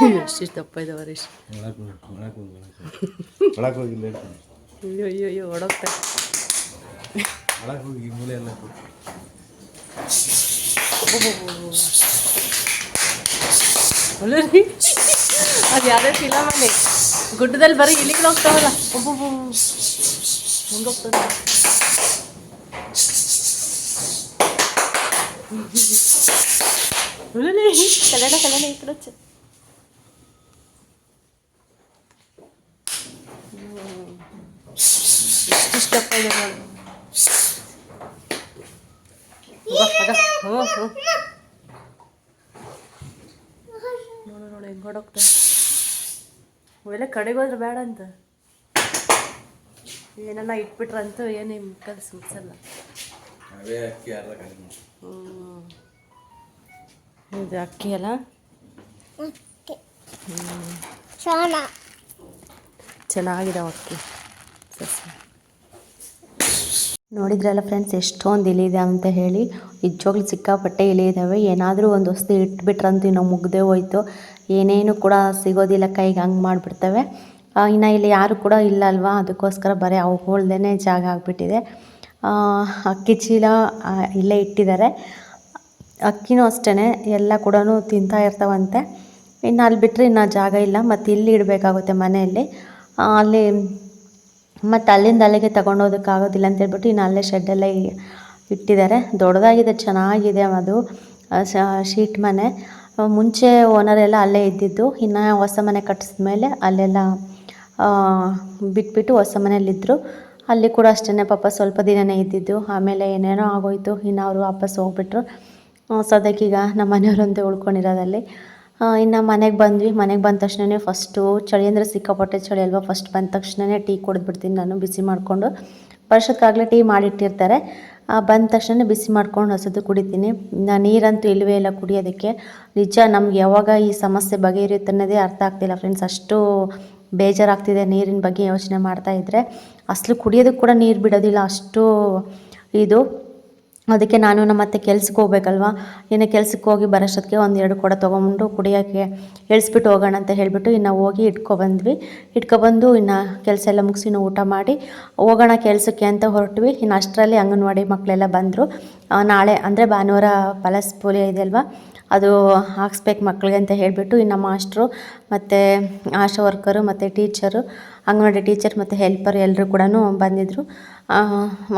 ಎಷ್ಟಿಷ್ಟು ದಪ್ಪ ಇದಾವೆ ಹರೀಶ್. ಅಯ್ಯೋ ಅಯ್ಯೋ ಅಯ್ಯೋ ಹೊಡೋಗ್ತಾರೆ. ಅದು ಯಾವುದೇ ಫಿಲಮಲ್ಲಿ ಗುಡ್ಡದಲ್ಲಿ ಬರೀ ಇಲಿಗಳು ಹೋಗ್ತಾವಲ್ಲ, ಒಬ್ಬೊಬ್ಬ ಹೆಂಗೋಗ್ತದೆ. ಕನ್ನಡ ಕನ್ನಡ ಈ ಕಡೆ ಎಷ್ಟಿಷ್ಟಪ್ಪ ಇದೆ ನೋಡಿ. ನೋಡು ನೋಡಿ ಹೆಂಗೆ ಹೊಡೋಗ್ತಾರೆ. ಅವೆಲ್ಲ ಕಡೆಗೆ ಹೋದ್ರೆ ಬೇಡ ಅಂತ ಏನೆಲ್ಲ ಇಟ್ಬಿಟ್ರಂತೂ ಏನು ಮುಕ್ಕಲ್ಲಿ ಸುಡ್ಸಲ್ಲ. ಇದು ಅಕ್ಕಿ ಅಲ್ಲ, ಚೆನ್ನಾಗಿದೆ ಅಕ್ಕಿ ಸಸ್ಯ. ನೋಡಿದ್ರಲ್ಲ ಫ್ರೆಂಡ್ಸ್, ಎಷ್ಟೊಂದು ಇಲಿ ಇದೆ ಅಂತ ಹೇಳಿ. ನಿಜವಾಗ್ಲೂ ಸಿಕ್ಕಾಪಟ್ಟೆ ಇಲಿ ಇದ್ದಾವೆ. ಏನಾದರೂ ಒಂದು ವಸ್ತು ಇಟ್ಬಿಟ್ರಂತೂ ಇನ್ನೂ ಮುಗ್ದೇ ಹೋಯ್ತು, ಏನೇನು ಕೂಡ ಸಿಗೋದಿಲ್ಲ ಕೈಗೆ, ಹಂಗೆ ಮಾಡಿಬಿಡ್ತವೆ. ಇನ್ನು ಇಲ್ಲಿ ಯಾರು ಕೂಡ ಇಲ್ಲ ಅಲ್ವಾ, ಅದಕ್ಕೋಸ್ಕರ ಬರೀ ಅವುಗಳ್ದೇ ಜಾಗ ಆಗಿಬಿಟ್ಟಿದೆ. ಅಕ್ಕಿ ಚೀಲ ಇಲ್ಲೇ ಇಟ್ಟಿದ್ದಾರೆ. ಅಕ್ಕಿನೂ ಅಷ್ಟೇ ಎಲ್ಲ ಕೂಡ ತಿಂತಾ ಇರ್ತಾವಂತೆ. ಇನ್ನು ಅಲ್ಲಿ ಬಿಟ್ಟರೆ ಇನ್ನು ಜಾಗ ಇಲ್ಲ, ಮತ್ತು ಇಲ್ಲಿ ಇಡಬೇಕಾಗುತ್ತೆ ಮನೆಯಲ್ಲಿ. ಅಲ್ಲಿ ಮತ್ತು ಅಲ್ಲಿಂದ ಅಲ್ಲಿಗೆ ತೊಗೊಂಡೋದಕ್ಕಾಗೋದಿಲ್ಲ ಅಂತೇಳ್ಬಿಟ್ಟು ಇನ್ನು ಅಲ್ಲೇ ಶೆಡ್ಡೆಲ್ಲ ಇಟ್ಟಿದ್ದಾರೆ. ದೊಡ್ಡದಾಗಿದೆ, ಚೆನ್ನಾಗಿದೆ. ಅದು ಶೀಟ್ ಮನೆ. ಮುಂಚೆ ಓನರೆಲ್ಲ ಅಲ್ಲೇ ಇದ್ದಿದ್ದು. ಇನ್ನು ಹೊಸ ಮನೆ ಕಟ್ಟಿಸಿದ್ಮೇಲೆ ಅಲ್ಲೆಲ್ಲ ಬಿಟ್ಬಿಟ್ಟು ಹೊಸ ಮನೇಲಿದ್ದರು. ಅಲ್ಲಿ ಕೂಡ ಅಷ್ಟೇ ಪಾಪ ಸ್ವಲ್ಪ ದಿನವೇ ಇದ್ದಿದ್ದು, ಆಮೇಲೆ ಏನೇನೋ ಆಗೋಯ್ತು. ಇನ್ನು ಅವರು ವಾಪಸ್ ಹೋಗ್ಬಿಟ್ರು. ಸದ್ಯಕ್ಕೀಗ ನಮ್ಮ ಮನೆಯವರಂತೆ ಉಳ್ಕೊಂಡಿರೋದಲ್ಲಿ. ಇನ್ನು ಮನೆಗೆ ಬಂದ್ವಿ. ಮನೆಗೆ ಬಂದ ತಕ್ಷಣವೇ ಫಸ್ಟು ಚಳಿ ಅಂದರೆ ಸಿಕ್ಕಾಪಟ್ಟೆ ಚಳಿ ಅಲ್ವಾ. ಫಸ್ಟ್ ಬಂದ ತಕ್ಷಣವೇ ಟೀ ಕುಡಿದ್ಬಿಡ್ತೀನಿ ನಾನು, ಬಿಸಿ ಮಾಡಿಕೊಂಡು. ವರ್ಷಕ್ಕಾಗಲೇ ಟೀ ಮಾಡಿಟ್ಟಿರ್ತಾರೆ. ಬಂದ ತಕ್ಷಣ ಬಿಸಿ ಮಾಡ್ಕೊಂಡು ಹೊಸದು ಕುಡಿತೀನಿ. ನೀರಂತೂ ಇಲ್ಲವೇ ಇಲ್ಲ ಕುಡಿಯೋದಕ್ಕೆ. ನಿಜ ನಮ್ಗೆ ಯಾವಾಗ ಈ ಸಮಸ್ಯೆ ಬಗೆಹರಿಯುತ್ತೆ ಅನ್ನೋದೇ ಅರ್ಥ ಆಗ್ತಿಲ್ಲ ಫ್ರೆಂಡ್ಸ್. ಅಷ್ಟು ಬೇಜಾರಾಗ್ತಿದೆ ನೀರಿನ ಬಗ್ಗೆ ಯೋಚನೆ ಮಾಡ್ತಾಯಿದ್ರೆ. ಅಸಲು ಕುಡಿಯೋದಕ್ಕೆ ಕೂಡ ನೀರು ಬಿಡೋದಿಲ್ಲ, ಅಷ್ಟು ಇದು. ಅದಕ್ಕೆ ನಾನು ನಮ್ಮ ಅತ್ತೆ ಕೆಲ್ಸಕ್ಕೆ ಹೋಗ್ಬೇಕಲ್ವ, ಇನ್ನು ಕೆಲ್ಸಕ್ಕೆ ಹೋಗಿ ಬರೋಷ್ಟೊತ್ತಿಗೆ 1-2 ಕೊಡ ತೊಗೊಂಬಂದು ಕುಡಿಯೋಕ್ಕೆ ಇಳಿಸ್ಬಿಟ್ಟು ಹೋಗೋಣ ಅಂತ ಹೇಳಿಬಿಟ್ಟು ಇನ್ನು ಹೋಗಿ ಇಟ್ಕೊಬಂದು ಇನ್ನು ಕೆಲಸ ಎಲ್ಲ ಮುಗಿಸಿ ಇನ್ನು ಊಟ ಮಾಡಿ ಹೋಗೋಣ ಕೆಲಸಕ್ಕೆ ಅಂತ ಹೊರಟ್ವಿ. ಇನ್ನು ಅಷ್ಟರಲ್ಲಿ ಅಂಗನವಾಡಿ ಮಕ್ಕಳೆಲ್ಲ ಬಂದರು. ನಾಳೆ ಅಂದರೆ ಭಾನುವಾರ ಪಲ್ಸ್ ಪೋಲಿಯೋ ಇದೆ ಅಲ್ವಾ, ಅದು ಹಾಕ್ಸ್ಬೇಕು ಮಕ್ಕಳಿಗೆ ಅಂತ ಹೇಳಿಬಿಟ್ಟು ಇನ್ನು ಮಾಸ್ಟ್ರು ಮತ್ತು ಆಶಾ ವರ್ಕರು ಮತ್ತು ಟೀಚರು, ಅಂಗನವಾಡಿ ಟೀಚರ್ ಮತ್ತು ಹೆಲ್ಪರ್ ಎಲ್ಲರೂ ಕೂಡ ಬಂದಿದ್ದರು.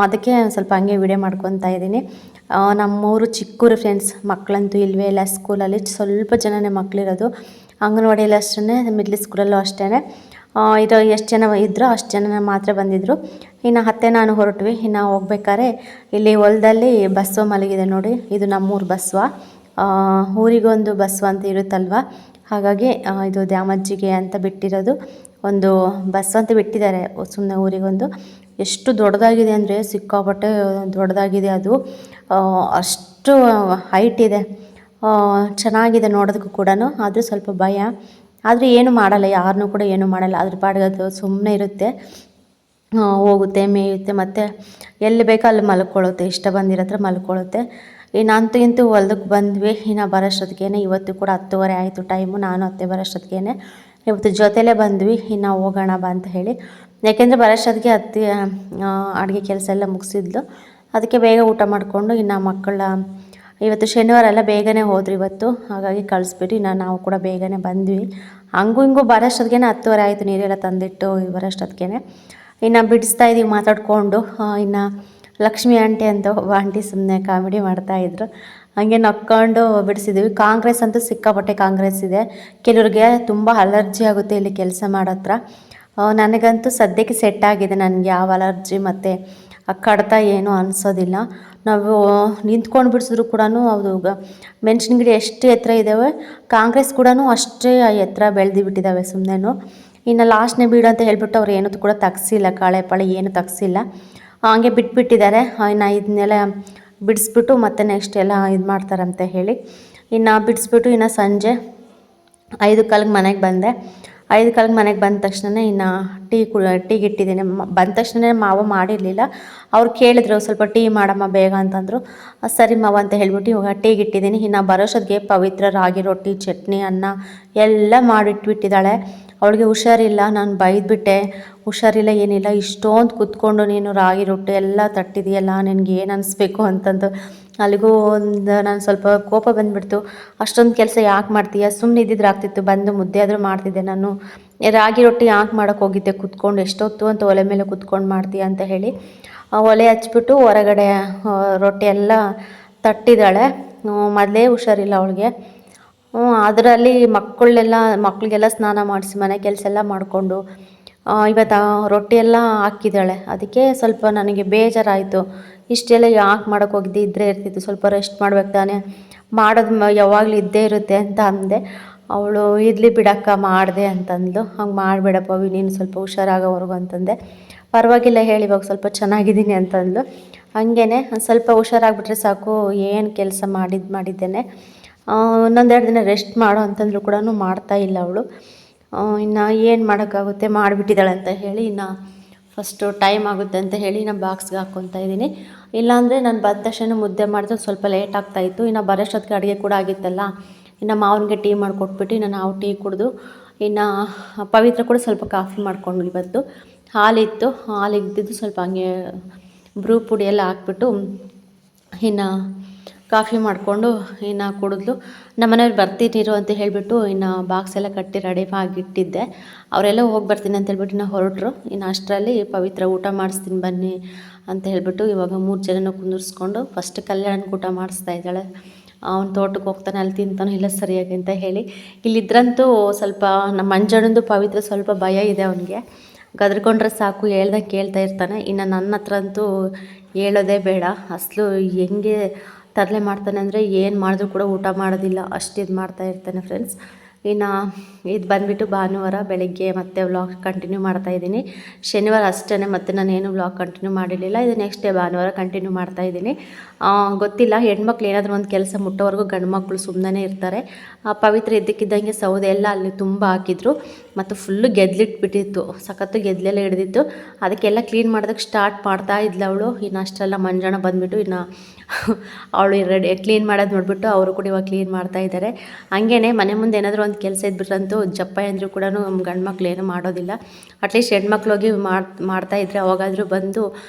ಅದಕ್ಕೆ ಸ್ವಲ್ಪ ಹಂಗೆ ವಿಡಿಯೋ ಮಾಡ್ಕೊತಾ ಇದ್ದೀನಿ. ನಮ್ಮೂರು ಚಿಕ್ಕೂರು ಫ್ರೆಂಡ್ಸ್, ಮಕ್ಕಳಂತೂ ಇಲ್ಲವೇ ಇಲ್ಲ ಸ್ಕೂಲಲ್ಲಿ. ಸ್ವಲ್ಪ ಜನನೇ ಮಕ್ಕಳಿರೋದು. ಅಂಗನವಾಡಿಯಲ್ಲಿ ಅಷ್ಟೇ, ಮಿಡ್ಲ್ ಸ್ಕೂಲಲ್ಲೂ ಅಷ್ಟೇ. ಇದು ಎಷ್ಟು ಜನ ಇದ್ದರೂ ಅಷ್ಟು ಜನ ಮಾತ್ರ ಬಂದಿದ್ದರು. ಇನ್ನು ಅತ್ತೆ ನಾನು ಹೊರಟ್ವಿ. ಇನ್ನು ಹೋಗ್ಬೇಕಾದ್ರೆ ಇಲ್ಲಿ ಹೊಲದಲ್ಲಿ ಬಸ್ವ ಮಲಗಿದೆ ನೋಡಿ, ಇದು ನಮ್ಮೂರು ಬಸ್ವ. ಊರಿಗೊಂದು ಬಸ್ವ ಅಂತ ಇರುತ್ತಲ್ವ, ಹಾಗಾಗಿ ಇದು ದ್ಯಾಮಜ್ಜಿಗೆ ಅಂತ ಬಿಟ್ಟಿರೋದು ಒಂದು ಬಸ್ ಅಂತ ಬಿಟ್ಟಿದ್ದಾರೆ. ಸುಮ್ಮನೆ ಊರಿಗೊಂದು. ಎಷ್ಟು ದೊಡ್ಡದಾಗಿದೆ ಅಂದರೆ ಸಿಕ್ಕಾಪಟ್ಟೆ ದೊಡ್ಡದಾಗಿದೆ ಅದು. ಅಷ್ಟು ಹೈಟ್ ಇದೆ, ಚೆನ್ನಾಗಿದೆ ನೋಡೋದಕ್ಕೂ ಕೂಡ. ಆದರೂ ಸ್ವಲ್ಪ ಭಯ. ಆದರೆ ಏನು ಮಾಡಲ್ಲ, ಯಾರನ್ನೂ ಕೂಡ ಏನೂ ಮಾಡಲ್ಲ. ಅದ್ರ ಪಾಡಿಗೆ ಅದು ಸುಮ್ಮನೆ ಇರುತ್ತೆ, ಹೋಗುತ್ತೆ, ಮೇಯುತ್ತೆ, ಮತ್ತು ಎಲ್ಲಿ ಬೇಕೋ ಅಲ್ಲಿ ಮಲ್ಕೊಳ್ಳುತ್ತೆ, ಇಷ್ಟ ಬಂದಿರೋ ಹತ್ರ ಮಲ್ಕೊಳ್ಳುತ್ತೆ. ಇನ್ನು ಇಂತೂ ಹೊಲ್ದಕ್ಕೆ ಬಂದ್ವಿ. ಇನ್ನು ಬರೋಷ್ಟೊತ್ತಿಗೆ ಇವತ್ತು ಕೂಡ 10:30 ಆಯಿತು ಟೈಮು. ನಾನು ಅತ್ತೆ ಬರೋಷ್ಟೊತ್ತಿಗೆ ಇವತ್ತು ಜೊತೆಲೇ ಬಂದ್ವಿ. ಇನ್ನು ಹೋಗೋಣ ಬಾ ಅಂತ ಹೇಳಿ, ಯಾಕೆಂದರೆ ಬರೋಷ್ಟೊತ್ತಿಗೆ ಅತ್ತೆ ಅಡುಗೆ ಕೆಲಸ ಎಲ್ಲ ಮುಗಿಸಿದ್ಲು. ಅದಕ್ಕೆ ಬೇಗ ಊಟ ಮಾಡಿಕೊಂಡು ಇನ್ನು ಮಕ್ಕಳ ಇವತ್ತು ಶನಿವಾರ ಎಲ್ಲ ಬೇಗನೆ ಹೋದ್ರು ಇವತ್ತು, ಹಾಗಾಗಿ ಕಳಿಸ್ಬಿಟ್ಟು ಇನ್ನು ನಾವು ಕೂಡ ಬೇಗನೆ ಬಂದ್ವಿ. ಹಂಗೂ ಹಿಂಗೂ ಬರೋಷ್ಟೊತ್ತಿಗೆ 10:30 ಆಯಿತು. ನೀರೆಲ್ಲ ತಂದಿಟ್ಟು ಬರೋಷ್ಟೊತ್ತಿಗೆ ಇನ್ನು ಬಿಡಿಸ್ತಾ ಇದ್ದೀವಿ ಮಾತಾಡಿಕೊಂಡು. ಇನ್ನು ಲಕ್ಷ್ಮಿ ಆಂಟಿ ಅಂತ ಆಂಟಿ ಸುಮ್ಮನೆ ಕಾಮಿಡಿ ಮಾಡ್ತಾಯಿದ್ರು, ಹಾಗೆ ನಕ್ಕೊಂಡು ಬಿಡಿಸಿದ್ವಿ. ಕಾಂಗ್ರೆಸ್ ಅಂತೂ ಸಿಕ್ಕಾಪಟ್ಟೆ ಕಾಂಗ್ರೆಸ್ ಇದೆ. ಕೆಲವ್ರಿಗೆ ತುಂಬ ಅಲರ್ಜಿ ಆಗುತ್ತೆ ಇಲ್ಲಿ ಕೆಲಸ ಮಾಡೋತ್ರ. ನನಗಂತೂ ಸದ್ಯಕ್ಕೆ ಸೆಟ್ ಆಗಿದೆ, ನನಗೆ ಯಾವ ಅಲರ್ಜಿ ಮತ್ತು ಕಡ್ತ ಏನೂ ಅನಿಸೋದಿಲ್ಲ. ನಾವು ನಿಂತ್ಕೊಂಡು ಬಿಡಿಸಿದ್ರು ಕೂಡ ಅದು ಮೆಣಸಿನ ಗಿಡ ಎಷ್ಟು ಎತ್ತರ ಇದ್ದಾವೆ, ಕಾಂಗ್ರೆಸ್ ಕೂಡ ಅಷ್ಟೇ ಎತ್ತರ ಬೆಳೆದು ಬಿಟ್ಟಿದ್ದಾವೆ ಸುಮ್ಮನೆ. ಇನ್ನು ಲಾಸ್ಟ್ನೇ ಬೀಡು ಅಂತ ಹೇಳ್ಬಿಟ್ಟು ಅವ್ರು ಏನೂ ಕೂಡ ತಗ್ಸಿಲ್ಲ, ಕಳೆ ಪಳೆ ಏನು ತಗ್ಸಿಲ್ಲ, ಹಂಗೆ ಬಿಟ್ಬಿಟ್ಟಿದ್ದಾರೆ. ಇನ್ನು ಇದನ್ನೆಲ್ಲ ಬಿಡಿಸ್ಬಿಟ್ಟು ಮತ್ತೆ ನೆಕ್ಸ್ಟ್ ಎಲ್ಲ ಇದು ಮಾಡ್ತಾರಂತ ಹೇಳಿ ಇನ್ನು ಬಿಡಿಸ್ಬಿಟ್ಟು ಇನ್ನು ಸಂಜೆ 5 ಕಾಲಿಗೆ ಮನೆಗೆ ಬಂದೆ. 5 ಕಾಲಕ್ಕೆ ಮನೆಗೆ ಬಂದ ತಕ್ಷಣ ಇನ್ನು ಟೀಗೆ ಇಟ್ಟಿದ್ದೀನಿ. ಬಂದ ತಕ್ಷಣ ಮಾವ ಮಾಡಿರಲಿಲ್ಲ. ಅವ್ರು ಕೇಳಿದ್ರು ಸ್ವಲ್ಪ ಟೀ ಮಾಡಮ್ಮ ಬೇಗ ಅಂತಂದರು. ಸರಿ ಮಾವ ಅಂತ ಹೇಳ್ಬಿಟ್ಟು ಇವಾಗ ಟೀಗೆ ಇಟ್ಟಿದ್ದೀನಿ. ಇನ್ನು ಬರೋಷ್ಟೊತ್ತಿಗೆ ಪವಿತ್ರ ರಾಗಿ ರೊಟ್ಟಿ, ಚಟ್ನಿ, ಅನ್ನ ಎಲ್ಲ ಮಾಡಿಟ್ಬಿಟ್ಟಿದ್ದಾಳೆ. ಅವಳಿಗೆ ಹುಷಾರಿಲ್ಲ, ನಾನು ಬೈದ್ಬಿಟ್ಟೆ. ಹುಷಾರಿಲ್ಲ ಏನಿಲ್ಲ, ಇಷ್ಟೊಂದು ಕೂತ್ಕೊಂಡು ನೀನು ರಾಗಿ ರೊಟ್ಟಿ ಎಲ್ಲ ತಟ್ಟಿದೆಯಲ್ಲ, ನಿನಗೆ ಏನು ಅನಿಸ್ಬೇಕು ಅಂತಂದು ಅಲ್ಲಿಗೂ ನಾನು ಸ್ವಲ್ಪ ಕೋಪ ಬಂದುಬಿಡ್ತು. ಅಷ್ಟೊಂದು ಕೆಲಸ ಯಾಕೆ ಮಾಡ್ತೀಯ, ಸುಮ್ಮನೆ ಇದ್ದಿದ್ರೆ ಆಗ್ತಿತ್ತು, ಬಂದು ಮುದ್ದೆ ಆದರೂ ಮಾಡ್ತಿದ್ದೆ. ನಾನು ರಾಗಿ ರೊಟ್ಟಿ ಯಾಕೆ ಮಾಡೋಕ್ಕೆ ಹೋಗಿದ್ದೆ ಕೂತ್ಕೊಂಡು, ಎಷ್ಟೊತ್ತು ಅಂತ ಒಲೆ ಮೇಲೆ ಕೂತ್ಕೊಂಡು ಮಾಡ್ತೀಯ ಅಂತ ಹೇಳಿ ಒಲೆ ಹಚ್ಬಿಟ್ಟು ಹೊರಗಡೆ ರೊಟ್ಟಿ ಎಲ್ಲ ತಟ್ಟಿದ್ದಾಳೆ. ಮೊದಲೇ ಹುಷಾರಿಲ್ಲ ಅವಳಿಗೆ. ಅದರಲ್ಲಿ ಮಕ್ಕಳಿಗೆಲ್ಲ ಸ್ನಾನ ಮಾಡಿಸಿ ಮನೆ ಕೆಲಸ ಎಲ್ಲ ಮಾಡಿಕೊಂಡು ಇವತ್ತು ರೊಟ್ಟಿ ಎಲ್ಲ ಹಾಕಿದ್ದಾಳೆ. ಅದಕ್ಕೆ ಸ್ವಲ್ಪ ನನಗೆ ಬೇಜಾರಾಯಿತು. ಇಷ್ಟೆಲ್ಲ ಯಾಕೆ ಮಾಡೋಕ್ಕೆ ಹೋಗಿದ್ದೆ, ಇದ್ದರೆ ಇರ್ತಿತ್ತು, ಸ್ವಲ್ಪ ರೆಸ್ಟ್ ಮಾಡ್ಬೇಕು ತಾನೆ, ಮಾಡೋದು ಯಾವಾಗಲೂ ಇದ್ದೇ ಇರುತ್ತೆ ಅಂತ ಅಂದೆ. ಅವಳು ಇರಲಿ ಬಿಡಕ್ಕ ಮಾಡಿದೆ ಅಂತಂದ್ಲು. ಹಂಗೆ ಮಾಡಬೇಡ ಪವಿ, ನೀನು ಸ್ವಲ್ಪ ಹುಷಾರಾಗೋವರೆಗೂ ಅಂತಂದೆ. ಪರವಾಗಿಲ್ಲ ಹೇಳಿ, ಇವಾಗ ಸ್ವಲ್ಪ ಚೆನ್ನಾಗಿದ್ದೀನಿ ಅಂತಂದ್ಲು. ಹಂಗೇ ಸ್ವಲ್ಪ ಹುಷಾರಾಗ್ಬಿಟ್ರೆ ಸಾಕು, ಏನು ಕೆಲಸ ಮಾಡಿದ್ದೇನೆ. ಇನ್ನೊಂದೆರಡು ದಿನ ರೆಸ್ಟ್ ಮಾಡು ಅಂತಂದ್ರೂ ಕೂಡ ಮಾಡ್ತಾ ಇಲ್ಲ ಅವಳು. ಇನ್ನು ಏನು ಮಾಡೋಕ್ಕಾಗುತ್ತೆ, ಮಾಡಿಬಿಟ್ಟಿದ್ದಾಳೆ ಅಂತ ಹೇಳಿ ಇನ್ನು ಫಸ್ಟು ಟೈಮ್ ಆಗುತ್ತೆ ಅಂತ ಹೇಳಿ ನಾನು ಬಾಕ್ಸ್ಗೆ ಹಾಕ್ಕೊತಾ ಇದ್ದೀನಿ. ಇಲ್ಲಾಂದರೆ ನಾನು ಬಂದ ತಕ್ಷಣ ಮುದ್ದೆ ಮಾಡಿದ್ರೆ ಸ್ವಲ್ಪ ಲೇಟ್ ಆಗ್ತಾಯಿತ್ತು. ಇನ್ನು ಬರೋಷ್ಟೊತ್ತಿಗೆ ಅಡುಗೆ ಕೂಡ ಆಗಿತ್ತಲ್ಲ. ಇನ್ನು ಮಾವನಿಗೆ ಟೀ ಮಾಡಿಕೊಟ್ಬಿಟ್ಟು ನಾವು ಟೀ ಕುಡಿದು ಇನ್ನು ಪವಿತ್ರ ಕೂಡ ಸ್ವಲ್ಪ ಕಾಫಿ ಮಾಡ್ಕೊಂಡು ಇವತ್ತು ಹಾಲಿತ್ತು, ಹಾಲು ಇದ್ದಿದ್ದು ಸ್ವಲ್ಪ ಹಂಗೆ ಬ್ರೂ ಪುಡಿ ಎಲ್ಲ ಹಾಕ್ಬಿಟ್ಟು ಇನ್ನು ಕಾಫಿ ಮಾಡಿಕೊಂಡು ಇನ್ನು ಕುಡಿದ್ಲು. ನಮ್ಮನೆಯವ್ರು ಬರ್ತಿದ್ದೀರು ಅಂತ ಹೇಳಿಬಿಟ್ಟು ಇನ್ನು ಬಾಕ್ಸ್ ಎಲ್ಲ ಕಟ್ಟಿ ರೆಡಿ ಆಗಿಟ್ಟಿದ್ದೆ. ಅವರೆಲ್ಲ ಹೋಗಿ ಬರ್ತೀನಿ ಅಂತ ಹೇಳ್ಬಿಟ್ಟು ಇನ್ನು ಹೊರಟರು. ಇನ್ನು ಅಷ್ಟರಲ್ಲಿ ಪವಿತ್ರ ಊಟ ಮಾಡಿಸ್ತೀನಿ ಬನ್ನಿ ಅಂತ ಹೇಳ್ಬಿಟ್ಟು ಇವಾಗ 3 ಜನನ ಕುಂದಿರಿಸ್ಕೊಂಡು ಫಸ್ಟ್ ಕಲ್ಯಾಣಕ್ಕೆ ಊಟ ಮಾಡಿಸ್ತಾ ಇದ್ದಾಳೆ. ಅವ್ನು ತೋಟಕ್ಕೆ ಹೋಗ್ತಾನೆ, ಅಲ್ಲಿ ತಿಂತಾನೋ ಇಲ್ಲ ಸರಿಯಾಗಿ ಅಂತ ಹೇಳಿ. ಇಲ್ಲಿದ್ರಂತೂ ಸ್ವಲ್ಪ ನಮ್ಮ ಮಂಜಣ್ಣಂದು ಪವಿತ್ರ ಸ್ವಲ್ಪ ಭಯ ಇದೆ ಅವನಿಗೆ. ಗದ್ರಕೊಂಡ್ರೆ ಸಾಕು, ಹೇಳ್ದಂಗೆ ಕೇಳ್ತಾ ಇರ್ತಾನೆ. ಇನ್ನು ನನ್ನ ಹತ್ರ ಅಂತೂ ಹೇಳೋದೇ ಬೇಡ, ಅಸಲು ಹೆಂಗೆ ತರಲೆ ಮಾಡ್ತಾನೆ ಅಂದರೆ ಏನು ಮಾಡಿದ್ರು ಕೂಡ ಊಟ ಮಾಡೋದಿಲ್ಲ, ಅಷ್ಟು ಇದು ಮಾಡ್ತಾ ಇರ್ತಾನೆ ಫ್ರೆಂಡ್ಸ್. ಇನ್ನು ಇದು ಬಂದುಬಿಟ್ಟು ಭಾನುವಾರ ಬೆಳಗ್ಗೆ ಮತ್ತೆ ವ್ಲಾಗ್ ಕಂಟಿನ್ಯೂ ಮಾಡ್ತಾಯಿದ್ದೀನಿ. ಶನಿವಾರ ಅಷ್ಟೇ ಮತ್ತೆ ನಾನೇನು ವ್ಲಾಗ್ ಕಂಟಿನ್ಯೂ ಮಾಡಿರಲಿಲ್ಲ. ಇದು ನೆಕ್ಸ್ಟ್ ಡೇ ಭಾನುವಾರ ಕಂಟಿನ್ಯೂ ಮಾಡ್ತಾಯಿದ್ದೀನಿ. ಗೊತ್ತಿಲ್ಲ, ಹೆಣ್ಮಕ್ಳು ಏನಾದರೂ ಒಂದು ಕೆಲಸ ಮುಟ್ಟೋವರೆಗೂ ಗಂಡು ಮಕ್ಕಳು ಸುಮ್ಮನೆ ಇರ್ತಾರೆ. ಪವಿತ್ರ ಇದ್ದಕ್ಕಿದ್ದಂಗೆ ಸೌದೆ ಎಲ್ಲ ಅಲ್ಲಿ ತುಂಬ ಹಾಕಿದ್ರು ಮತ್ತು ಫುಲ್ಲು ಗೆದ್ಲಿಟ್ಬಿಟ್ಟಿತ್ತು, ಸಖತ್ತು ಗೆದ್ಲೆಲ್ಲ ಹಿಡ್ದಿತ್ತು. ಅದಕ್ಕೆಲ್ಲ ಕ್ಲೀನ್ ಮಾಡೋದಕ್ಕೆ ಸ್ಟಾರ್ಟ್ ಮಾಡ್ತಾ ಇದ್ಲು ಅವಳು. ಇನ್ನು ಅಷ್ಟೆಲ್ಲ ಮಂಜಾಣ ಬಂದುಬಿಟ್ಟು ಇನ್ನು ಅವಳು ರೆಡಿ ಕ್ಲೀನ್ ಮಾಡೋದು ನೋಡಿಬಿಟ್ಟು ಅವರು ಕೂಡ ಇವಾಗ ಕ್ಲೀನ್ ಮಾಡ್ತಾಯಿದ್ದಾರೆ. ಹಂಗೇ ಮನೆ ಮುಂದೆ ಏನಾದರೂ ಒಂದು ಕೆಲಸ ಇದ್ಬಿಟ್ರಂತೂ ಜಪ್ಪ ಅಂದರೂ ಕೂಡ ಗಂಡು ಮಕ್ಳು ಏನೂ ಮಾಡೋದಿಲ್ಲ. ಅಟ್ಲೀಸ್ಟ್ ಹೆಣ್ಮಕ್ಳು ಹೋಗಿ ಮಾಡ್ತಾಯಿದ್ರೆ ಅವಾಗಾದರೂ ಬಂದು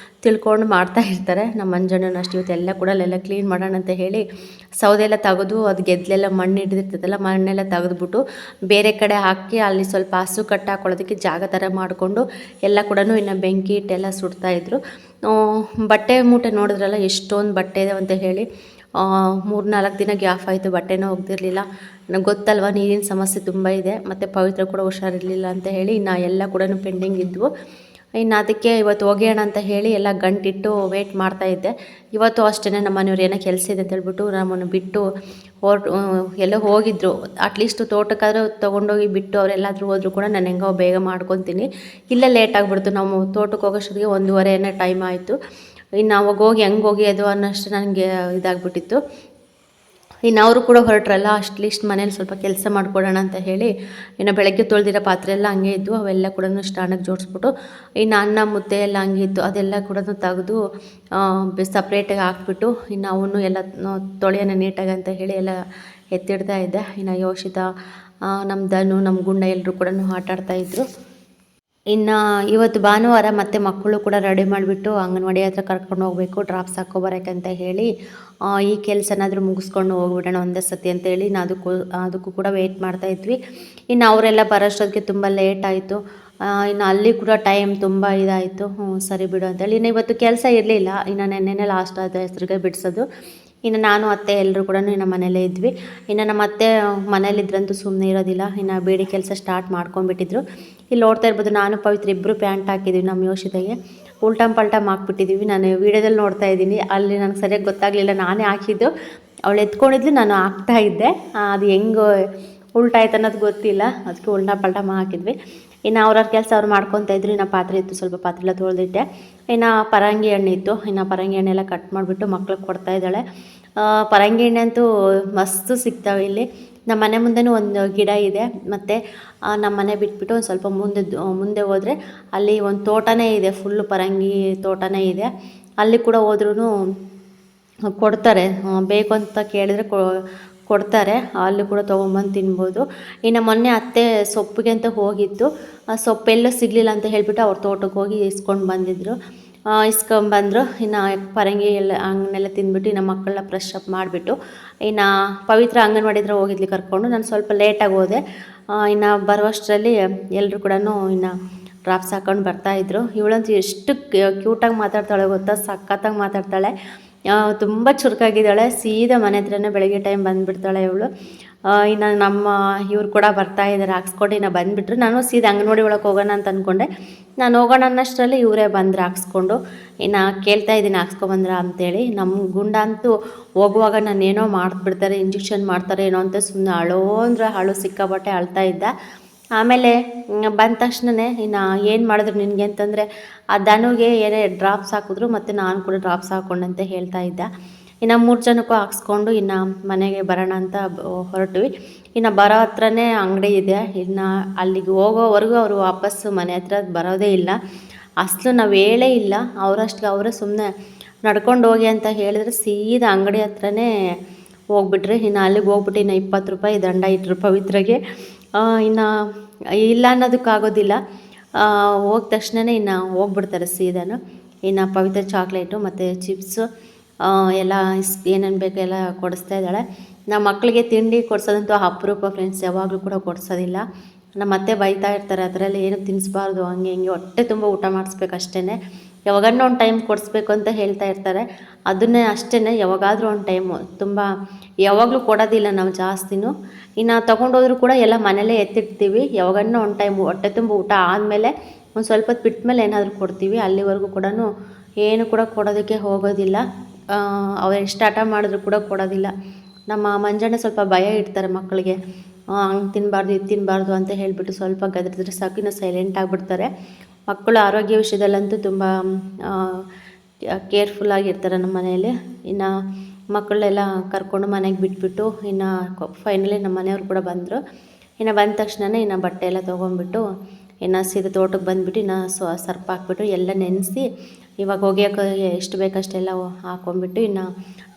ತಿಳ್ಕೊಂಡು ಮಾಡ್ತಾ ಇರ್ತಾರೆ. ನಮ್ಮ ಮಂಜಣ್ಣನ ಅಷ್ಟು ಇವತ್ತೆಲ್ಲ ಕೂಡ ಅಲ್ಲೆಲ್ಲ ಕ್ಲೀನ್ ಮಾಡೋಣ ಅಂತ ಹೇಳಿ ಸೌದೆ ಎಲ್ಲ ತೆಗೆದು ಅದು ಗೆದ್ದಲೆಲ್ಲ ಮಣ್ಣು ಹಿಡಿದಿರ್ತದಲ್ಲ, ಮಣ್ಣೆಲ್ಲ ತೆಗೆದುಬಿಟ್ಟು ಬೇರೆ ಕಡೆ ಹಾಕಿ ಅಲ್ಲಿ ಸ್ವಲ್ಪ ಹಸು ಕಟ್ಟು ಹಾಕೊಳ್ಳೋದಕ್ಕೆ ಜಾಗ ಥರ ಮಾಡಿಕೊಂಡು ಎಲ್ಲ ಕೂಡ ಇನ್ನು ಬೆಂಕಿ ಇಟ್ಟೆಲ್ಲ ಸುಡ್ತಾಯಿದ್ರು. ಬಟ್ಟೆ ಮೂಟೆ ನೋಡಿದ್ರಲ್ಲ ಎಷ್ಟೊಂದು ಬಟ್ಟೆ ಇದೆ ಅಂತ ಹೇಳಿ 3-4 ದಿನ ಗ್ಯಾಪ್ ಆಯಿತು, ಬಟ್ಟೆನೂ ಒಗ್ದಿರಲಿಲ್ಲ. ನನಗೆ ಗೊತ್ತಲ್ವ ನೀರಿನ ಸಮಸ್ಯೆ ತುಂಬ ಇದೆ, ಮತ್ತು ಪವಿತ್ರ ಕೂಡ ಹುಷಾರಿರಲಿಲ್ಲ ಅಂತ ಹೇಳಿ ಇನ್ನು ಎಲ್ಲ ಕೂಡ ಪೆಂಡಿಂಗ್ ಇದ್ವು. ಇನ್ನು ಅದಕ್ಕೆ ಇವತ್ತು ಒಗೆಯೋಣ ಅಂತ ಹೇಳಿ ಎಲ್ಲ ಗಂಟಿಟ್ಟು ವೇಟ್ ಮಾಡ್ತಾಯಿದ್ದೆ. ಇವತ್ತು ಅಷ್ಟೇ ನಮ್ಮ ಮನೆಯವ್ರು ಏನೋ ಕೆಲಸ ಇದೆ ಅಂತ ಹೇಳ್ಬಿಟ್ಟು ನಮ್ಮನ್ನು ಬಿಟ್ಟು ಎಲ್ಲೋ ಹೋಗಿದ್ರು. ಅಟ್ಲೀಸ್ಟ್ ತೋಟಕ್ಕಾದರೂ ತೊಗೊಂಡೋಗಿ ಬಿಟ್ಟು ಅವರೆಲ್ಲಾದರೂ ಹೋದರೂ ಕೂಡ ನಾನು ಹೆಂಗೋ ಬೇಗ ಮಾಡ್ಕೊತೀನಿ. ಇಲ್ಲೇ ಲೇಟ್ ಆಗಿಬಿಡ್ತು, ನಾವು ತೋಟಕ್ಕೆ ಹೋಗೋಷ್ಟೊತ್ತಿಗೆ 1:30 ಟೈಮ್ ಆಯಿತು. ಇನ್ನು ಅವಾಗ ಹೋಗಿ ಹೆಂಗೆ ಹೋಗಿಯೋದು ಅನ್ನೋಷ್ಟು ನನಗೆ ಇದಾಗ್ಬಿಟ್ಟಿತ್ತು. ಇನ್ನು ಅವರು ಕೂಡ ಹೊರಟ್ರಲ್ಲ, ಅಟ್ಲೀಸ್ಟ್ ಮನೇಲಿ ಸ್ವಲ್ಪ ಕೆಲಸ ಮಾಡಿಕೊಡೋಣ ಅಂತ ಹೇಳಿ ಇನ್ನು ಬೆಳಗ್ಗೆ ತೊಳೆದಿರೋ ಪಾತ್ರೆ ಎಲ್ಲ ಹಂಗೆ ಇದ್ದು ಅವೆಲ್ಲ ಕೂಡ ಸ್ಟ್ಯಾಂಡಿಗೆ ಜೋಡಿಸ್ಬಿಟ್ಟು ಇನ್ನು ಅನ್ನ ಮುದ್ದೆ ಎಲ್ಲ ಹಂಗೆ ಇತ್ತು ಅದೆಲ್ಲ ಕೂಡ ತೆಗೆದು ಸಪ್ರೇಟಾಗಿ ಹಾಕ್ಬಿಟ್ಟು ಇನ್ನು ಅವನು ಎಲ್ಲ ತೊಳೆಯೋಣ ನೀಟಾಗಿ ಅಂತ ಹೇಳಿ ಎಲ್ಲ ಎತ್ತಿಡ್ತಾ ಇದ್ದೆ. ಇನ್ನು ಯೋಷಿತಾ, ನಮ್ಮ ಧನು, ನಮ್ಮ ಗುಂಡ ಎಲ್ಲರೂ ಕೂಡ ಆಟ ಆಡ್ತಾಯಿದ್ರು. ಇನ್ನು ಇವತ್ತು ಭಾನುವಾರ ಮತ್ತು ಮಕ್ಕಳು ಕೂಡ ರೆಡಿ ಮಾಡಿಬಿಟ್ಟು ಅಂಗನವಾಡಿ ಹತ್ರ ಕರ್ಕೊಂಡು ಹೋಗಬೇಕು ಡ್ರಾಪ್ಸ್ ಹಾಕ್ಕೊಬರೋಕೆ ಅಂತ ಹೇಳಿ ಈ ಕೆಲಸನಾದರೂ ಮುಗಿಸ್ಕೊಂಡು ಹೋಗ್ಬಿಡೋಣ ಒಂದೇ ಸತಿ ಅಂತೇಳಿ ಅದಕ್ಕೂ ಕೂಡ ವೆಯ್ಟ್ ಮಾಡ್ತಾಯಿದ್ವಿ. ಇನ್ನು ಅವರೆಲ್ಲ ಬರೋಷ್ಟೊತ್ತಿಗೆ ತುಂಬ ಲೇಟ್ ಆಯಿತು. ಇನ್ನು ಅಲ್ಲಿ ಕೂಡ ಟೈಮ್ ತುಂಬ ಇದಾಯಿತು. ಸರಿ ಬಿಡು ಅಂತೇಳಿ ಇನ್ನು ಇವತ್ತು ಕೆಲಸ ಇರಲಿಲ್ಲ. ಇನ್ನು ನೆನ್ನೆನೇ ಲಾಸ್ಟ್ ಆದ ಹೆಸ್ರಿಗೆ ಬಿಡಿಸೋದು. ಇನ್ನು ನಾನು ಅತ್ತೆ ಎಲ್ಲರೂ ಕೂಡ ಇನ್ನು ಮನೇಲೇ ಇದ್ವಿ. ಇನ್ನು ನಮ್ಮ ಅತ್ತೆ ಮನೇಲಿದ್ರಂತೂ ಸುಮ್ಮನೆ ಇರೋದಿಲ್ಲ, ಇನ್ನು ಬೇಡಿ ಕೆಲಸ ಸ್ಟಾರ್ಟ್ ಮಾಡ್ಕೊಂಡ್ಬಿಟ್ಟಿದ್ರು. ಇಲ್ಲಿ ನೋಡ್ತಾ ಇರ್ಬೋದು, ನಾನು ಪವಿತ್ರ ಇಬ್ಬರು ಪ್ಯಾಂಟ್ ಹಾಕಿದ್ದೀವಿ ನಮ್ಮ ಯೋಷಿತೆಗೆ. ಉಲ್ಟಮ್ ಪಲ್ಟಮ್ ಹಾಕ್ಬಿಟ್ಟಿದ್ದೀವಿ. ನಾನು ವೀಡಿಯೋದಲ್ಲಿ ನೋಡ್ತಾ ಇದ್ದೀನಿ, ಅಲ್ಲಿ ನನಗೆ ಸರಿಯಾಗಿ ಗೊತ್ತಾಗಲಿಲ್ಲ, ನಾನೇ ಹಾಕಿದ್ದು. ಅವಳು ಎತ್ಕೊಂಡಿದ್ಲು, ನಾನು ಹಾಕ್ತಾಯಿದ್ದೆ. ಅದು ಹೆಂಗೆ ಉಲ್ಟಾಯ್ತು ಅನ್ನೋದು ಗೊತ್ತಿಲ್ಲ, ಅದಕ್ಕೆ ಉಲ್ಟಾ ಪಲ್ಟಮ್ ಹಾಕಿದ್ವಿ. ಇನ್ನು ಅವ್ರವ್ರ ಕೆಲಸ ಅವ್ರು ಮಾಡ್ಕೊತಾಯಿದ್ರು. ಇನ್ನು ಪಾತ್ರೆ ಇತ್ತು, ಸ್ವಲ್ಪ ಪಾತ್ರೆ ಎಲ್ಲ ತೊಳೆದಿಟ್ಟೆ. ಇನ್ನು ಪರಂಗಿ ಹಣ್ಣು ಇತ್ತು, ಇನ್ನು ಪರಂಗಿ ಹಣ್ಣೆಲ್ಲ ಕಟ್ ಮಾಡಿಬಿಟ್ಟು ಮಕ್ಳಿಗೆ ಕೊಡ್ತಾಯಿದ್ದಾಳೆ. ಪರಂಗಿ ಎಣ್ಣೆ ಅಂತೂ ಮಸ್ತು ಸಿಗ್ತಾವೆ ಇಲ್ಲಿ. ನಮ್ಮ ಮನೆ ಮುಂದೆನೂ ಒಂದು ಗಿಡ ಇದೆ, ಮತ್ತು ನಮ್ಮ ಮನೆ ಬಿಟ್ಬಿಟ್ಟು ಒಂದು ಸ್ವಲ್ಪ ಮುಂದೆ ಹೋದರೆ ಅಲ್ಲಿ ಒಂದು ತೋಟನೇ ಇದೆ, ಫುಲ್ಲು ಪರಂಗಿ ತೋಟನೇ ಇದೆ. ಅಲ್ಲಿ ಕೂಡ ಹೋದ್ರೂ ಕೊಡ್ತಾರೆ, ಬೇಕು ಅಂತ ಕೇಳಿದರೆ ಕೊಡ್ತಾರೆ, ಅಲ್ಲಿ ಕೂಡ ತೊಗೊಂಬಂದು ತಿನ್ಬೋದು. ಇನ್ನು ಮೊನ್ನೆ ಅತ್ತೆ ಸೊಪ್ಪಿಗೆ ಅಂತ ಹೋಗಿತ್ತು, ಆ ಸೊಪ್ಪೆಲ್ಲ ಸಿಗಲಿಲ್ಲ ಅಂತ ಹೇಳಿಬಿಟ್ಟು ಅವ್ರ ತೋಟಕ್ಕೆ ಹೋಗಿ ಇಸ್ಕೊಂಡ್ಬಂದರು. ಇನ್ನು ಪರಂಗಿ ಎಲ್ಲ ಹಣ್ಣೆಲ್ಲ ತಿಂದ್ಬಿಟ್ಟು ಇನ್ನು ಮಕ್ಕಳನ್ನ ಫ್ರೆಶ್ ಅಪ್ ಮಾಡಿಬಿಟ್ಟು ಇನ್ನು ಪವಿತ್ರ ಅಂಗನವಾಡಿ ಹತ್ರ ಹೋಗಿದ್ಲಿ ಕರ್ಕೊಂಡು. ನಾನು ಸ್ವಲ್ಪ ಲೇಟಾಗಿ ಹೋದೆ. ಇನ್ನು ಬರುವಷ್ಟರಲ್ಲಿ ಎಲ್ಲರೂ ಕೂಡ ಇನ್ನು ಡ್ರಾಪ್ಸ್ ಹಾಕೊಂಡು ಬರ್ತಾಯಿದ್ರು. ಇವಳಂತೂ ಎಷ್ಟು ಕ್ಯೂಟಾಗಿ ಮಾತಾಡ್ತಾಳೆ ಗೊತ್ತಾ, ಸಖತ್ತಾಗಿ ಮಾತಾಡ್ತಾಳೆ, ತುಂಬ ಚುರುಕಾಗಿದ್ದಾಳೆ. ಸೀದಾ ಮನೆ ಹತ್ರನೇ ಬೆಳಗ್ಗೆ ಟೈಮ್ ಬಂದುಬಿಡ್ತಾಳೆ ಇವಳು. ಇನ್ನು ನಮ್ಮ ಇವ್ರು ಕೂಡ ಬರ್ತಾಯಿದ್ದಾರೆ ಹಾಕ್ಸ್ಕೊಂಡು. ಇನ್ನು ಬಂದುಬಿಟ್ರು. ನಾನು ಸೀದಾ ಅಂಗನವಾಡಿ ಒಳಗೆ ಹೋಗೋಣ ಅಂತ ಅಂದ್ಕೊಂಡೆ. ನಾನು ಹೋಗೋಣ ಅನ್ನಷ್ಟರಲ್ಲಿ ಇವರೇ ಬಂದರು ಹಾಕ್ಸ್ಕೊಂಡು. ಇನ್ನು ಕೇಳ್ತಾಯಿದ್ದೀನಿ ಹಾಕ್ಸ್ಕೊಬಂದ್ರ ಅಂತೇಳಿ. ನಮ್ಮ ಗುಂಡ ಅಂತೂ ಹೋಗುವಾಗ ನಾನೇನೋ ಮಾಡಿಬಿಡ್ತಾರೆ, ಇಂಜೆಕ್ಷನ್ ಮಾಡ್ತಾರೆ ಏನೋ ಅಂತ ಸುಮ್ಮನೆ ಅಳು ಸಿಕ್ಕಾಬಟ್ಟೆ ಅಳ್ತಾಯಿದ್ದ. ಆಮೇಲೆ ಬಂದ ತಕ್ಷಣವೇ ಇನ್ನು ಏನು ಮಾಡಿದ್ರು ನಿನಗೆ ಅಂತಂದರೆ ಆ ದನುಗೆ ಏನೇ ಡ್ರಾಪ್ಸ್ ಹಾಕಿದ್ರು, ಮತ್ತು ನಾನು ಕೂಡ ಡ್ರಾಪ್ಸ್ ಹಾಕ್ಕೊಂಡೆ ಅಂತ ಹೇಳ್ತಾ ಇದ್ದ. ಇನ್ನು 3 ಜನಕ್ಕೂ ಹಾಕ್ಸ್ಕೊಂಡು ಇನ್ನು ಮನೆಗೆ ಬರೋಣ ಅಂತ ಹೊರಟ್ವಿ. ಇನ್ನು ಬರೋ ಹತ್ರನೇ ಅಂಗಡಿ ಇದೆ. ಇನ್ನು ಅಲ್ಲಿಗೆ ಹೋಗೋವರೆಗೂ ಅವರು ವಾಪಸ್ಸು ಮನೆ ಹತ್ರ ಬರೋದೇ ಇಲ್ಲ. ಅಸಲು ನಾವು ಹೇಳೇ ಇಲ್ಲ, ಅವರಷ್ಟಿಗೆ ಅವರೇ ಸುಮ್ಮನೆ ನಡ್ಕೊಂಡು ಹೋಗಿ ಅಂತ ಹೇಳಿದ್ರೆ ಸೀದಾ ಅಂಗಡಿ ಹತ್ರನೇ ಹೋಗ್ಬಿಟ್ರಿ. ಇನ್ನು ಅಲ್ಲಿಗೆ ಹೋಗ್ಬಿಟ್ಟು ಇನ್ನು 20 ರೂಪಾಯಿ ದಂಡ ಇಟ್ಟರು ಪವಿತ್ರಗೆ. ಇನ್ನು ಇಲ್ಲ ಅನ್ನೋದಕ್ಕಾಗೋದಿಲ್ಲ, ಹೋದ ತಕ್ಷಣವೇ ಇನ್ನು ಹೋಗ್ಬಿಡ್ತಾರೆ ಸೀದಾನು. ಇನ್ನು ಪವಿತ್ರ ಚಾಕ್ಲೇಟು ಮತ್ತು ಚಿಪ್ಸು ಎಲ್ಲ ಏನೇನು ಬೇಕೋ ಎಲ್ಲ ಕೊಡಿಸ್ತಾ ಇದ್ದಾಳೆ. ನಮ್ಮ ಮಕ್ಕಳಿಗೆ ತಿಂಡಿ ಕೊಡ್ಸೋದಂತೂ ಅಪರೂಪ ಫ್ರೆಂಡ್ಸ್, ಯಾವಾಗಲೂ ಕೂಡ ಕೊಡಿಸೋದಿಲ್ಲ. ನಮ್ಮ ಅತ್ತೆ ಬೈತಾ ಇರ್ತಾರೆ, ಅದರಲ್ಲಿ ಏನು ತಿನ್ನಿಸ್ಬಾರ್ದು, ಹಂಗೆ ಹೊಟ್ಟೆ ತುಂಬ ಊಟ ಮಾಡಿಸ್ಬೇಕು ಅಷ್ಟೇ. ಯಾವಾಗನ್ನೂ ಒಂದು ಟೈಮ್ ಕೊಡಿಸ್ಬೇಕು ಅಂತ ಹೇಳ್ತಾ ಇರ್ತಾರೆ. ಅದನ್ನೇ ಅಷ್ಟೇ, ಯಾವಾಗಾದರೂ ಒಂದು ಟೈಮು, ತುಂಬ ಯಾವಾಗಲೂ ಕೊಡೋದಿಲ್ಲ ನಾವು ಜಾಸ್ತಿನೂ. ಇನ್ನು ತೊಗೊಂಡೋದ್ರೂ ಕೂಡ ಎಲ್ಲ ಮನೇಲೇ ಎತ್ತಿಡ್ತೀವಿ. ಯಾವಾಗನ್ನೂ ಒಂದು ಟೈಮ್ ಹೊಟ್ಟೆ ತುಂಬ ಊಟ ಆದಮೇಲೆ ಒಂದು ಸ್ವಲ್ಪ ಹೊತ್ತು ಬಿಟ್ಟ ಮೇಲೆ ಏನಾದರೂ ಕೊಡ್ತೀವಿ. ಅಲ್ಲಿವರೆಗೂ ಕೂಡ ಏನು ಕೂಡ ಕೊಡೋದಕ್ಕೆ ಹೋಗೋದಿಲ್ಲ. ಅವ್ರು ಎಷ್ಟು ಹಠ ಮಾಡಿದ್ರು ಕೂಡ ಕೊಡೋದಿಲ್ಲ. ನಮ್ಮ ಮಂಜಣ್ಣ ಸ್ವಲ್ಪ ಭಯ ಇಡ್ತಾರೆ ಮಕ್ಕಳಿಗೆ, ಹಂಗೆ ತಿನ್ನಬಾರ್ದು ಇದು ತಿನ್ನಬಾರ್ದು ಅಂತ ಹೇಳಿಬಿಟ್ಟು ಸ್ವಲ್ಪ ಗದರಿದ್ರೆ ಸಾಕು ಇನ್ನು ಸೈಲೆಂಟ್ ಆಗಿಬಿಡ್ತಾರೆ. ಮಕ್ಕಳು ಆರೋಗ್ಯ ವಿಷಯದಲ್ಲಂತೂ ತುಂಬ ಕೇರ್ಫುಲ್ಲಾಗಿರ್ತಾರೆ ನಮ್ಮ ಮನೆಯಲ್ಲಿ. ಇನ್ನು ಮಕ್ಕಳೆಲ್ಲ ಕರ್ಕೊಂಡು ಮನೆಗೆ ಬಿಟ್ಬಿಟ್ಟು ಇನ್ನು ಫೈನಲಿ ನಮ್ಮ ಮನೆಯವ್ರು ಕೂಡ ಬಂದರು. ಇನ್ನು ಬಂದ ತಕ್ಷಣವೇ ಇನ್ನು ಬಟ್ಟೆ ಎಲ್ಲ ತೊಗೊಂಡ್ಬಿಟ್ಟು ಇನ್ನು ಸೀದಾ ತೋಟಕ್ಕೆ ಬಂದುಬಿಟ್ಟು ಇನ್ನು ಸರ್ಪ್ ಹಾಕ್ಬಿಟ್ಟು ಎಲ್ಲ ನೆನೆಸಿ ಇವಾಗ ಒಗೆಯೋಕೆ ಎಷ್ಟು ಬೇಕಷ್ಟೆಲ್ಲ ಹಾಕ್ಕೊಂಬಿಟ್ಟು ಇನ್ನು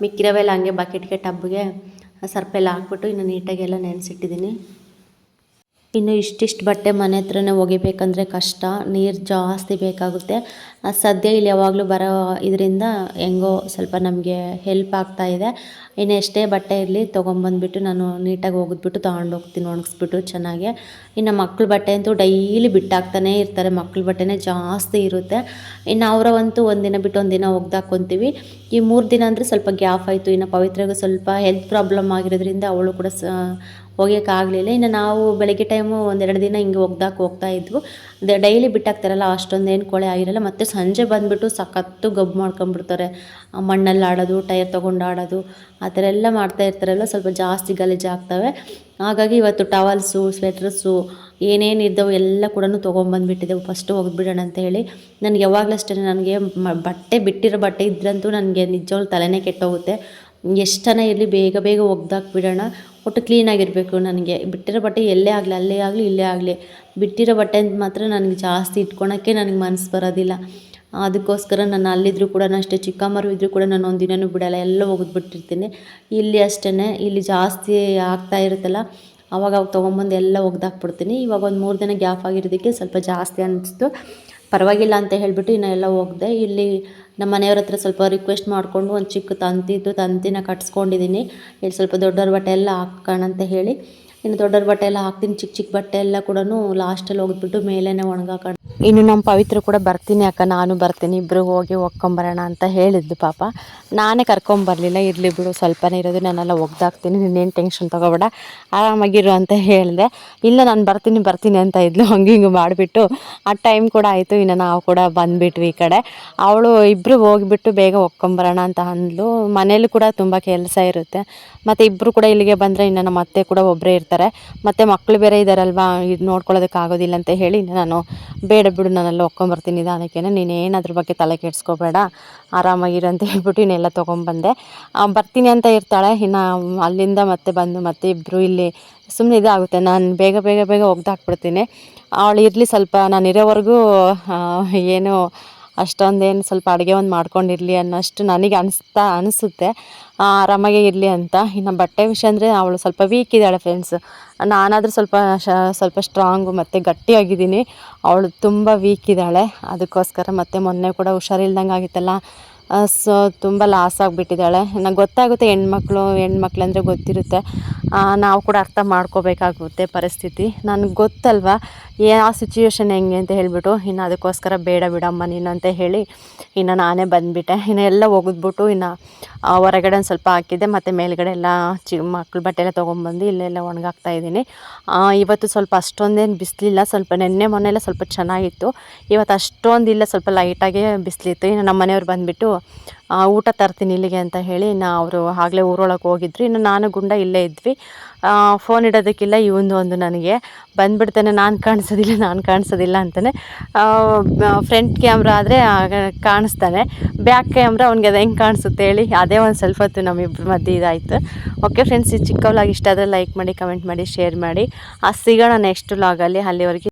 ಮಿಕ್ಕಿರವೆಲ್ಲ ಹಂಗೆ ಬಕೆಟ್ಗೆ ಟಬ್ಗೆ ಸರ್ಪೆಲ್ಲ ಹಾಕ್ಬಿಟ್ಟು ಇನ್ನು ನೀಟಾಗಿ ಎಲ್ಲ ನೆನೆಸಿಟ್ಟಿದ್ದೀನಿ. ಇನ್ನು ಇಷ್ಟಿಷ್ಟು ಬಟ್ಟೆ ಮನೆ ಹತ್ರನೇ ಒಗಿಬೇಕಂದ್ರೆ ಕಷ್ಟ, ನೀರು ಜಾಸ್ತಿ ಬೇಕಾಗುತ್ತೆ. ಸದ್ಯ ಇಲ್ಲಿ ಯಾವಾಗಲೂ ಬರೋ ಇದರಿಂದ ಹೆಂಗೋ ಸ್ವಲ್ಪ ನಮಗೆ ಹೆಲ್ಪ್ ಆಗ್ತಾಯಿದೆ. ಇನ್ನು ಎಷ್ಟೇ ಬಟ್ಟೆ ಇರಲಿ ತೊಗೊಂಬಂದುಬಿಟ್ಟು ನಾನು ನೀಟಾಗಿ ಒಗೆದ್ಬಿಟ್ಟು ತೊಗೊಂಡೋಗ್ತೀನಿ ಒಣಗಿಸ್ಬಿಟ್ಟು ಚೆನ್ನಾಗೆ. ಇನ್ನು ಮಕ್ಳ ಬಟ್ಟೆ ಅಂತೂ ಡೈಲಿ ಬಿಟ್ಟಾಕ್ತಾನೇ ಇರ್ತಾರೆ, ಮಕ್ಳ ಬಟ್ಟೆನೇ ಜಾಸ್ತಿ ಇರುತ್ತೆ. ಇನ್ನು ಅವರವಂತೂ ಒಂದಿನ ಬಿಟ್ಟು ಒಂದಿನ ಒಗ್ದಾಕ್ಕೊತೀವಿ. ಈ 3 ದಿನ ಅಂದರೆ ಸ್ವಲ್ಪ ಗ್ಯಾಪ್ ಆಯಿತು. ಇನ್ನು ಪವಿತ್ರಗೂ ಸ್ವಲ್ಪ ಹೆಲ್ತ್ ಪ್ರಾಬ್ಲಮ್ ಆಗಿರೋದ್ರಿಂದ ಅವಳು ಕೂಡ ಒಗೆಯೋಕ್ಕಾಗಲಿಲ್ಲ. ಇನ್ನು ನಾವು ಬೆಳಗ್ಗೆ ಟೈಮು 1-2 ದಿನ ಹಿಂಗೆ ಹೋಗ್ತಾ ಇದ್ವು. ಡೈಲಿ ಬಿಟ್ಟಾಕ್ತಾರಲ್ಲ ಅಷ್ಟೊಂದೇನು ಕೊಳೆ ಆಗಿರಲ್ಲ. ಮತ್ತು ಸಂಜೆ ಬಂದುಬಿಟ್ಟು ಸಖತ್ತು ಗಬ್ಬು ಮಾಡ್ಕೊಂಬಿಡ್ತಾರೆ, ಮಣ್ಣಲ್ಲಿ ಆಡೋದು, ಟೈರ್ ತೊಗೊಂಡು ಆಡೋದು ಆ ಥರ ಎಲ್ಲ ಮಾಡ್ತಾ ಇರ್ತಾರಲ್ಲ, ಸ್ವಲ್ಪ ಜಾಸ್ತಿ ಗಲೀಜಾಗ್ತವೆ. ಹಾಗಾಗಿ ಇವತ್ತು ಟವಲ್ಸು, ಸ್ವೆಟ್ರಸ್ಸು ಏನೇನು ಇದ್ದವು ಎಲ್ಲ ಕೂಡ ತೊಗೊಂಬಂದುಬಿಟ್ಟಿದ್ದೆವು, ಫಸ್ಟು ಒಗೆದ್ಬಿಡೋಣ ಅಂತ ಹೇಳಿ. ನನಗೆ ಯಾವಾಗಲೂ ಅಷ್ಟೇ, ನನಗೆ ಬಿಟ್ಟಿರೋ ಬಟ್ಟೆ ಇದ್ರಂತೂ ನನಗೆ ನಿಜವಾಗ್ಲೂ ತಲೆನೇ ಕೆಟ್ಟೋಗುತ್ತೆ. ಎಷ್ಟನೇ ಇರಲಿ ಬೇಗ ಒಗ್ದಾಕ್ಬಿಡೋಣ, ಒಟ್ಟು ಕ್ಲೀನಾಗಿರಬೇಕು. ನನಗೆ ಬಿಟ್ಟಿರೋ ಬಟ್ಟೆ ಎಲ್ಲೇ ಆಗಲಿ, ಅಲ್ಲೇ ಆಗಲಿ ಇಲ್ಲೇ ಆಗಲಿ, ಬಿಟ್ಟಿರೋ ಬಟ್ಟೆ ಅಂತ ಮಾತ್ರ ನನಗೆ ಜಾಸ್ತಿ ಇಟ್ಕೊಳಕ್ಕೆ ನನಗೆ ಮನಸ್ಸು ಬರೋದಿಲ್ಲ. ಅದಕ್ಕೋಸ್ಕರ ನಾನು ಅಲ್ಲಿದ್ದರೂ ಕೂಡ ಅಷ್ಟೇ, ಚಿಕ್ಕಮ್ಮರು ಇದ್ದರೂ ಕೂಡ ನಾನು ಒಂದಿನನೂ ಬಿಡೋಲ್ಲ, ಎಲ್ಲ ಒಗೆದ್ಬಿಟ್ಟಿರ್ತೀನಿ. ಇಲ್ಲಿ ಅಷ್ಟೇ, ಇಲ್ಲಿ ಜಾಸ್ತಿ ಆಗ್ತಾ ಇರುತ್ತಲ್ಲ ಅವಾಗ ತೊಗೊಂಬಂದು ಎಲ್ಲ ಒಗ್ದಾಕ್ಬಿಡ್ತೀನಿ. ಇವಾಗ ಒಂದು 3 ದಿನ ಗ್ಯಾಪ್ ಆಗಿರೋದಕ್ಕೆ ಸ್ವಲ್ಪ ಜಾಸ್ತಿ ಅನ್ನಿಸ್ತು. ಪರವಾಗಿಲ್ಲ ಅಂತ ಹೇಳಿಬಿಟ್ಟು ಇನ್ನು ಎಲ್ಲ ಒಗೆದೆ. ಇಲ್ಲಿ ನಮ್ಮ ಮನೆಯವ್ರ ಹತ್ರ ಸ್ವಲ್ಪ ರಿಕ್ವೆಸ್ಟ್ ಮಾಡಿಕೊಂಡು ಒಂದು ಚಿಕ್ಕ ತಂತಿನ ಕಟ್ಸ್ಕೊಂಡಿದ್ದೀನಿ. ಇಲ್ಲಿ ಸ್ವಲ್ಪ ದೊಡ್ಡವ್ರ ಬಟ್ಟೆ ಎಲ್ಲ ಹಾಕೋಣ ಅಂತ ಹೇಳಿ ಇನ್ನು ದೊಡ್ಡವ್ರ ಬಟ್ಟೆ ಎಲ್ಲ ಹಾಕ್ತೀನಿ. ಚಿಕ್ಕ ಬಟ್ಟೆ ಎಲ್ಲ ಕೂಡ ಲಾಸ್ಟಲ್ಲಿ ಹೋಗ್ಬಿಟ್ಟು ಮೇಲೇ ಒಣಗಾಕೊಂಡು. ಇನ್ನು ನಮ್ಮ ಪವಿತ್ರ ಕೂಡ ಬರ್ತೀನಿ ಅಕ್ಕ, ನಾನು ಬರ್ತೀನಿ, ಇಬ್ಬರು ಹೋಗಿ ಒಗ್ಕೊಂಬರೋಣ ಅಂತ ಹೇಳಿದ್ದು. ಪಾಪ ನಾನೇ ಕರ್ಕೊಂಬರಲಿಲ್ಲ, ಇರಲಿ ಬಿಡು ಸ್ವಲ್ಪನೇ ಇರೋದು, ನಾನೆಲ್ಲ ಒಗ್ದಾಕ್ತೀನಿ, ನೀನೇನು ಟೆನ್ಷನ್ ತೊಗೋಬೇಡ, ಆರಾಮಾಗಿರು ಅಂತ ಹೇಳಿದೆ. ಇಲ್ಲ ನಾನು ಬರ್ತೀನಿ ಅಂತ ಇದ್ಲು. ಹಿಂಗೆ ಮಾಡಿಬಿಟ್ಟು ಆ ಟೈಮ್ ಕೂಡ ಆಯಿತು. ಇನ್ನು ನಾವು ಕೂಡ ಬಂದುಬಿಟ್ವಿ ಈ ಕಡೆ. ಅವಳು ಇಬ್ಬರು ಹೋಗಿಬಿಟ್ಟು ಬೇಗ ಒಗ್ಕೊಂಬರೋಣ ಅಂತ ಅಂದ್ಲು. ಮನೇಲಿ ಕೂಡ ತುಂಬ ಕೆಲಸ ಇರುತ್ತೆ, ಮತ್ತು ಇಬ್ಬರು ಕೂಡ ಇಲ್ಲಿಗೆ ಬಂದರೆ ಇನ್ನು ನಮ್ಮ ಅತ್ತೆ ಕೂಡ ಒಬ್ಬರೇ ಇರ್ತಾರೆ, ಮತ್ತು ಮಕ್ಕಳು ಬೇರೆ ಇದ್ದಾರಲ್ವ, ಇದು ನೋಡ್ಕೊಳ್ಳೋದಕ್ಕಾಗೋದಿಲ್ಲ ಅಂತ ಹೇಳಿ ಇನ್ನು ನಾನು ಬೇಡ ಬಿಡು ನಾನೆಲ್ಲ ಒಕ್ಕೊಂಬರ್ತೀನಿ ನಿಧಾನಕ್ಕೇನೆ, ನೀನೇನು ಅದ್ರ ಬಗ್ಗೆ ತಲೆ ಕೆಡಿಸ್ಕೋಬೇಡ, ಆರಾಮಾಗಿರು ಅಂತ ಹೇಳ್ಬಿಟ್ಟು ಇನ್ನೆಲ್ಲ ತೊಗೊಂಬಂದೆ. ಬರ್ತೀನಿ ಅಂತ ಇರ್ತಾಳೆ, ಇನ್ನು ಅಲ್ಲಿಂದ ಮತ್ತೆ ಬಂದು ಮತ್ತೆ ಇಬ್ಬರು ಇಲ್ಲಿ ಸುಮ್ಮನೆ ಇದಾಗುತ್ತೆ. ನಾನು ಬೇಗ ಬೇಗ ಬೇಗ ಒಗ್ದಾಕ್ಬಿಡ್ತೀನಿ. ಅವಳು ಇರಲಿ ಸ್ವಲ್ಪ, ನಾನು ಇರೋವರೆಗೂ ಏನು ಅಷ್ಟೊಂದೇನು ಸ್ವಲ್ಪ ಅಡುಗೆ ಒಂದು ಮಾಡ್ಕೊಂಡಿರಲಿ ಅನ್ನೋಷ್ಟು ನನಗೆ ಅನಿಸುತ್ತೆ, ಆರಾಮಾಗೇ ಇರಲಿ ಅಂತ. ಇನ್ನು ಬಟ್ಟೆ ವಿಷಯ ಅಂದರೆ ಅವಳು ಸ್ವಲ್ಪ ವೀಕ್ ಇದ್ದಾಳೆ ಫ್ರೆಂಡ್ಸ್. ನಾನಾದರೂ ಸ್ವಲ್ಪ ಸ್ಟ್ರಾಂಗು ಮತ್ತು ಗಟ್ಟಿಯಾಗಿದ್ದೀನಿ, ಅವಳು ತುಂಬ ವೀಕ್ ಇದ್ದಾಳೆ. ಅದಕ್ಕೋಸ್ಕರ ಮತ್ತು ಮೊನ್ನೆ ಕೂಡ ಹುಷಾರಿಲ್ದಂಗೆ ಆಗಿತ್ತಲ್ಲ, ಸೊ ತುಂಬ ಲಾಸ್ ಆಗಿಬಿಟ್ಟಿದ್ದಾಳೆ. ನಂಗೆ ಗೊತ್ತಾಗುತ್ತೆ, ಹೆಣ್ಮಕ್ಳು ಅಂದರೆ ಗೊತ್ತಿರುತ್ತೆ, ನಾವು ಕೂಡ ಅರ್ಥ ಮಾಡ್ಕೋಬೇಕಾಗುತ್ತೆ ಪರಿಸ್ಥಿತಿ. ನನಗೆ ಗೊತ್ತಲ್ವ ಆ ಸಿಚುವೇಶನ್ ಹೆಂಗೆ ಅಂತ ಹೇಳಿಬಿಟ್ಟು. ಇನ್ನು ಅದಕ್ಕೋಸ್ಕರ ಬೇಡ ಬಿಡಮ್ಮ ನೀನು ಅಂತ ಹೇಳಿ ಇನ್ನು ನಾನೇ ಬಂದುಬಿಟ್ಟೆ. ಇನ್ನು ಎಲ್ಲ ಒಗೆದ್ಬಿಟ್ಟು ಇನ್ನು ಹೊರಗಡೆ ಒಂದು ಸ್ವಲ್ಪ ಹಾಕಿದ್ದೆ, ಮತ್ತು ಮೇಲ್ಗಡೆ ಎಲ್ಲ ಮಕ್ಳು ಬಟ್ಟೆ ಎಲ್ಲ ತೊಗೊಂಬಂದು ಇಲ್ಲೆಲ್ಲ ಒಣಗಾಕ್ತಾ ಇದ್ದೀನಿ. ಇವತ್ತು ಸ್ವಲ್ಪ ಅಷ್ಟೊಂದೇನು ಬಿಸಿಲಿಲ್ಲ, ಸ್ವಲ್ಪ ನೆನ್ನೆ ಮೊನ್ನೆಲ್ಲ ಸ್ವಲ್ಪ ಚೆನ್ನಾಗಿತ್ತು. ಇವತ್ತು ಅಷ್ಟೊಂದಿಲ್ಲ, ಸ್ವಲ್ಪ ಲೈಟಾಗೇ ಬಿಸಿಲಿತ್ತು. ಇನ್ನು ನಮ್ಮ ಮನೆಯವ್ರು ಬಂದುಬಿಟ್ಟು ಊಟ ತರ್ತೀನಿ ಇಲ್ಲಿಗೆ ಅಂತ ಹೇಳಿ ಇನ್ನು ಅವರು ಆಗಲೇ ಊರೊಳಗೆ ಹೋಗಿದ್ರು. ಇನ್ನು ನಾನು ಗುಂಡ ಇಲ್ಲೇ ಇದ್ವಿ. ಫೋನ್ ಇಡೋದಕ್ಕಿಲ್ಲ ಇವಂದು ಒಂದು ನನಗೆ ಬಂದುಬಿಡ್ತಾನೆ, ನಾನು ಕಾಣಿಸೋದಿಲ್ಲ ಅಂತಲೇ. ಫ್ರಂಟ್ ಕ್ಯಾಮ್ರಾ ಆದರೆ ಕಾಣಿಸ್ತಾನೆ, ಬ್ಯಾಕ್ ಕ್ಯಾಮ್ರಾ ಅವ್ನಿಗೆ ಅದು ಹೆಂಗೆ ಕಾಣಿಸುತ್ತೆ ಹೇಳಿ. ಅದೇ ಒಂದು ಸ್ವಲ್ಪ ಹೊತ್ತು ನಮ್ಮಿಬ್ಬರ ಮಧ್ಯೆ ಇದಾಯಿತು. ಓಕೆ ಫ್ರೆಂಡ್ಸ್, ಈ ಚಿಕ್ಕ ವ್ಲಾಗ್ ಇಷ್ಟ ಆದರೆ ಲೈಕ್ ಮಾಡಿ, ಕಮೆಂಟ್ ಮಾಡಿ, ಶೇರ್ ಮಾಡಿ. ಸಿಗೋಣ ನೆಕ್ಸ್ಟ್ ವ್ಲಾಗಲ್ಲಿ. ಅಲ್ಲಿವರೆಗೆ